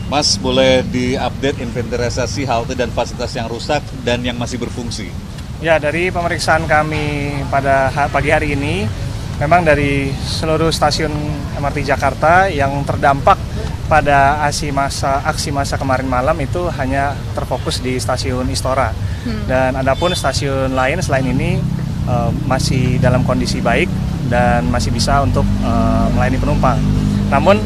Mas, boleh diupdate inventarisasi halte dan fasilitas yang rusak dan yang masih berfungsi? Ya, dari pemeriksaan kami pada pagi hari ini, memang dari seluruh stasiun MRT Jakarta yang terdampak pada aksi massa kemarin malam itu hanya terfokus di stasiun Istora. Dan adapun stasiun lain selain ini masih dalam kondisi baik dan masih bisa untuk melayani penumpang. Namun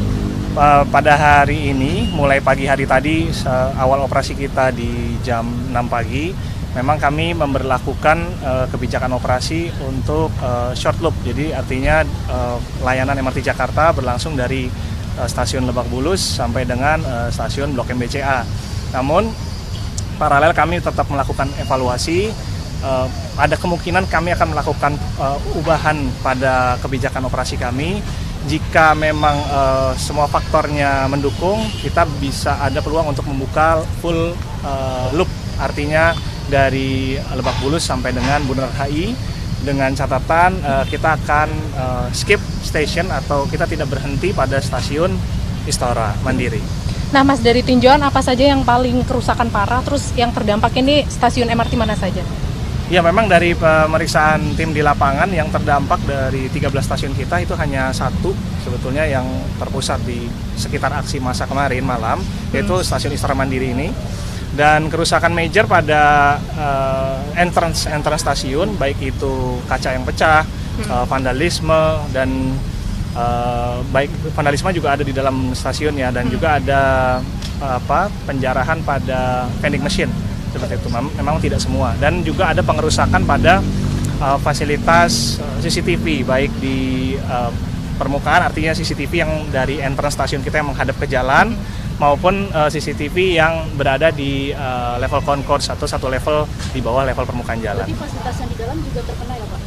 pada hari ini, mulai pagi hari tadi, awal operasi kita di jam 6 pagi, memang kami memberlakukan kebijakan operasi untuk short loop. Jadi artinya layanan MRT Jakarta berlangsung dari stasiun Lebak Bulus sampai dengan stasiun Blok M BCA. Namun paralel kami tetap melakukan evaluasi. Ada kemungkinan kami akan melakukan ubahan pada kebijakan operasi kami. Jika memang semua faktornya mendukung, kita bisa ada peluang untuk membuka full loop, artinya dari Lebak Bulus sampai dengan Bundaran HI, dengan catatan kita akan skip station atau kita tidak berhenti pada stasiun Istora Mandiri. Nah Mas, dari tinjauan apa saja yang paling kerusakan parah, terus yang terdampak ini stasiun MRT mana saja? Ya, memang dari pemeriksaan tim di lapangan yang terdampak dari 13 stasiun kita itu hanya satu sebetulnya yang terpusat di sekitar aksi massa kemarin malam, yaitu stasiun Istora Mandiri ini. Dan kerusakan major pada entrance stasiun, baik itu kaca yang pecah, vandalisme, dan baik vandalisme juga ada di dalam stasiun ya, dan juga ada penjarahan pada vending machine. Seperti itu, memang tidak semua, dan juga ada pengerusakan pada fasilitas CCTV baik di permukaan, artinya CCTV yang dari entrance stasiun kita yang menghadap ke jalan, maupun CCTV yang berada di level concourse atau satu level di bawah level permukaan jalan. Jadi fasilitas yang di dalam juga terkena ya Pak?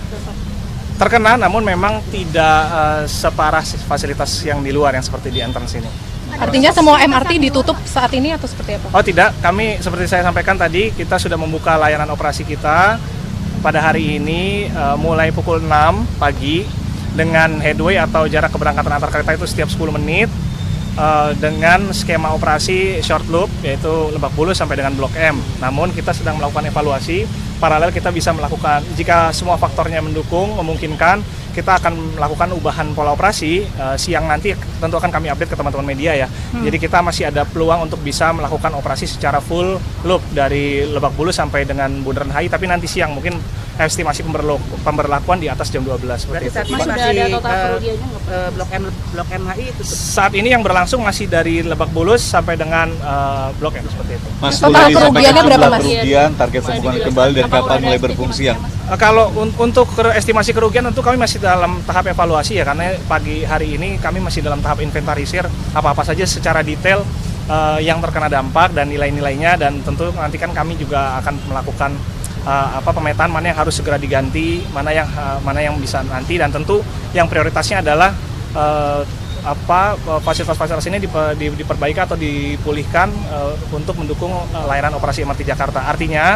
Terkena, namun memang tidak separah fasilitas yang di luar yang seperti di entrance ini. Artinya semua MRT ditutup saat ini atau seperti apa? Oh tidak, kami seperti saya sampaikan tadi, kita sudah membuka layanan operasi kita pada hari ini mulai pukul 6 pagi dengan headway atau jarak keberangkatan antar kereta itu setiap 10 menit dengan skema operasi short loop, yaitu Lebak Bulus sampai dengan Blok M. Namun kita sedang melakukan evaluasi, paralel kita bisa melakukan, jika semua faktornya mendukung, memungkinkan, kita akan melakukan ubahan pola operasi siang nanti, tentu akan kami update ke teman-teman media ya. Jadi kita masih ada peluang untuk bisa melakukan operasi secara full loop dari Lebak Bulus sampai dengan Bundaran HI, tapi nanti siang mungkin estimasi pemberlakuan di atas jam 12 seperti itu. Masih ada total kerugiannya Blok M HI itu? Saat ini yang berlangsung masih dari Lebak Bulus sampai dengan Blok M seperti itu. Mas, total boleh kerugiannya disampaikan berapa, jumlah Mas? kerugian, target pembukaan kembali dan kapan mulai berfungsi yang? Kalau untuk estimasi kerugian tentu kami masih dalam tahap evaluasi ya, karena pagi hari ini kami masih dalam tahap inventarisir apa-apa saja secara detail yang terkena dampak dan nilai-nilainya, dan tentu nanti kan kami juga akan melakukan pemetaan mana yang harus segera diganti, mana yang bisa nanti, dan tentu yang prioritasnya adalah fasilitas-fasilitas ini diperbaiki atau dipulihkan untuk mendukung layanan operasi MRT Jakarta. Artinya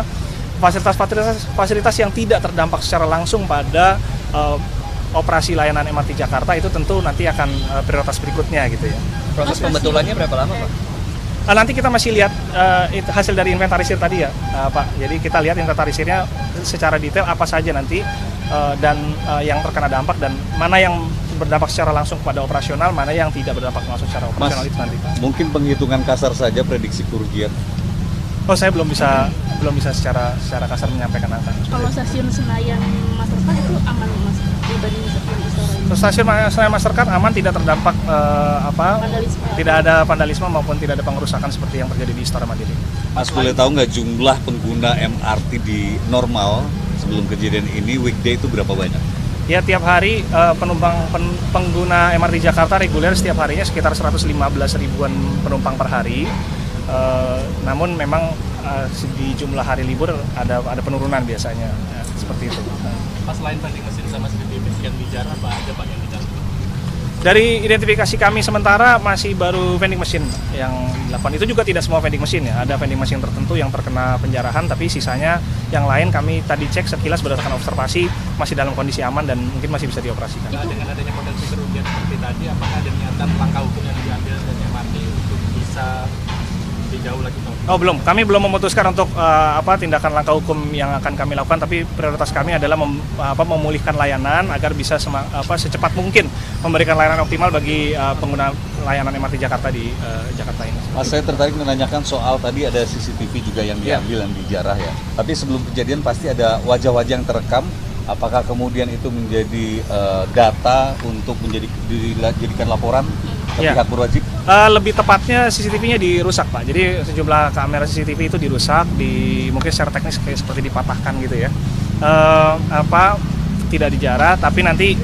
fasilitas yang tidak terdampak secara langsung pada operasi layanan MRT Jakarta itu tentu nanti akan prioritas berikutnya gitu ya. Proses pembetulannya berapa lama Pak? Nanti kita masih lihat hasil dari inventarisir tadi ya Pak. Jadi kita lihat inventarisirnya secara detail apa saja nanti dan yang terkena dampak, dan mana yang berdampak secara langsung kepada operasional, mana yang tidak berdampak langsung secara operasional. Mas, itu nanti. Mungkin penghitungan kasar saja prediksi kerugian. Oh, saya belum bisa secara kasar menyampaikan angka. Kalau stasiun Senayan Mastercard itu aman Mas dibanding stasiun Istora ini? Stasiun Senayan Mastercard aman, tidak terdampak Vandalisme. tidak ada vandalisme maupun tidak ada pengerusakan seperti yang terjadi di Istora Mandiri. Mas, boleh tahu nggak jumlah pengguna MRT di normal sebelum kejadian ini, weekday itu berapa banyak? Ya, tiap hari pengguna MRT Jakarta reguler setiap harinya sekitar 115 ribuan penumpang per hari. Namun memang di jumlah hari libur ada penurunan biasanya, seperti itu. Pas selain vending mesin sama sedikit bicara, apa aja Pak yang dicatat? Dari identifikasi kami sementara masih baru vending machine yang dilakukan. Itu juga tidak semua vending machine ya. Ada vending machine tertentu yang terkena penjarahan, tapi sisanya yang lain kami tadi cek sekilas berdasarkan observasi masih dalam kondisi aman dan mungkin masih bisa dioperasikan. Nah, dengan adanya potensi kerugian seperti tadi, apakah ada niatan langkah hukum yang diambil dan yang mana jauh lagi Pak? Oh belum, kami belum memutuskan untuk tindakan langkah hukum yang akan kami lakukan, tapi prioritas kami adalah memulihkan layanan agar bisa secepat mungkin memberikan layanan optimal bagi pengguna layanan MRT Jakarta di Jakarta ini. Mas, saya tertarik menanyakan soal tadi ada CCTV juga yang diambil yang dijarah ya. Tapi sebelum kejadian pasti ada wajah-wajah yang terekam. Apakah kemudian itu menjadi data untuk dijadikan laporan ke pihak berwajib? Lebih tepatnya CCTV-nya dirusak Pak. Jadi sejumlah kamera CCTV itu dirusak, mungkin secara teknis kayak seperti dipatahkan gitu ya. Tidak dijarah, tapi nanti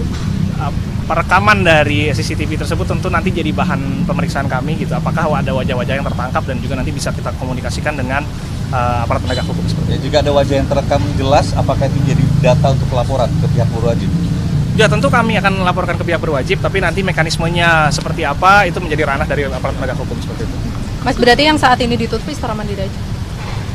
perekaman dari CCTV tersebut tentu nanti jadi bahan pemeriksaan kami gitu. Apakah ada wajah-wajah yang tertangkap dan juga nanti bisa kita komunikasikan dengan aparat penegak hukum seperti itu. Jika ada wajah yang terekam jelas, apakah itu jadi data untuk laporan ke pihak berwajib? Ya tentu kami akan melaporkan ke pihak berwajib, tapi nanti mekanismenya seperti apa itu menjadi ranah dari aparat penegak hukum seperti itu. Mas, berarti yang saat ini ditutup Istora Mandiri aja?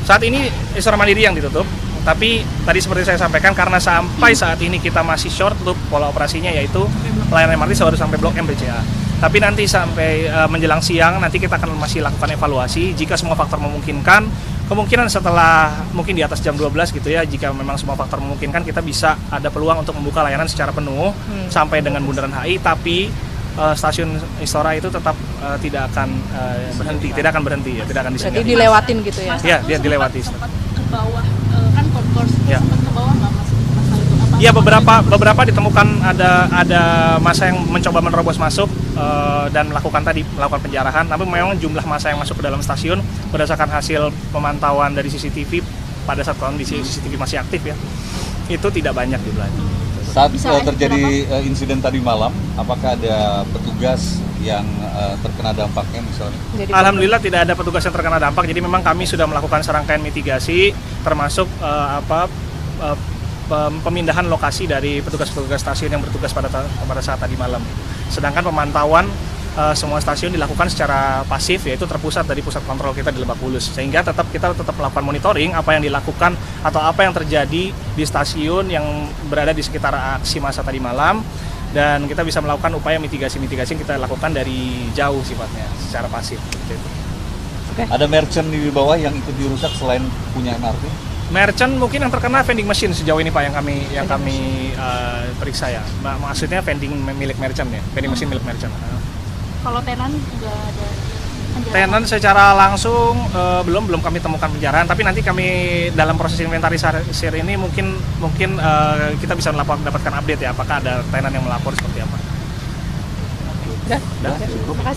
Saat ini Istora Mandiri yang ditutup, tapi tadi seperti saya sampaikan karena sampai saat ini kita masih short loop pola operasinya, yaitu layanan MRT baru sampai Blok M BCA. Tapi nanti sampai menjelang siang nanti kita akan masih lakukan evaluasi jika semua faktor memungkinkan. Kemungkinan setelah mungkin di atas jam 12 gitu ya, jika memang semua faktor memungkinkan kita bisa ada peluang untuk membuka layanan secara penuh sampai dengan Bundaran HI, tapi stasiun Istora itu tetap tidak akan berhenti, tidak akan disinggah. Berarti dilewatin gitu ya? Iya, dia dilewati. Sempat ke bawah kan konkurs, Ya. sempat ke bawah nggak Mas? Masalah itu apa? Iya, beberapa ditemukan ada masa yang mencoba menerobos masuk dan melakukan penjarahan. Tapi memang jumlah masa yang masuk ke dalam stasiun berdasarkan hasil pemantauan dari CCTV pada saat kondisi CCTV masih aktif ya, itu tidak banyak jumlahnya. Saat terjadi insiden tadi malam, apakah ada petugas yang terkena dampaknya misalnya? Alhamdulillah tidak ada petugas yang terkena dampak. Jadi memang kami sudah melakukan serangkaian mitigasi, termasuk pemindahan lokasi dari petugas-petugas stasiun yang bertugas pada saat tadi malam. Sedangkan pemantauan semua stasiun dilakukan secara pasif, yaitu terpusat dari pusat kontrol kita di Lebak Bulus, sehingga kita tetap melakukan monitoring apa yang dilakukan atau apa yang terjadi di stasiun yang berada di sekitar aksi massa tadi malam, dan kita bisa melakukan upaya mitigasi-mitigasi yang kita lakukan dari jauh sifatnya, secara pasif. Gitu. Ada merchant di bawah yang ikut dirusak selain punya MRT? Merchant mungkin yang terkena vending machine sejauh ini Pak yang kami periksa ya. Maksudnya vending milik merchant ya, vending machine milik merchant. Kalau tenan nggak ada penjarahan? Tenan secara langsung belum kami temukan penjarahan, tapi nanti kami dalam proses inventarisir ini mungkin kita bisa mendapatkan update ya, apakah ada tenan yang melapor seperti apa. Udah, cukup. Terima kasih.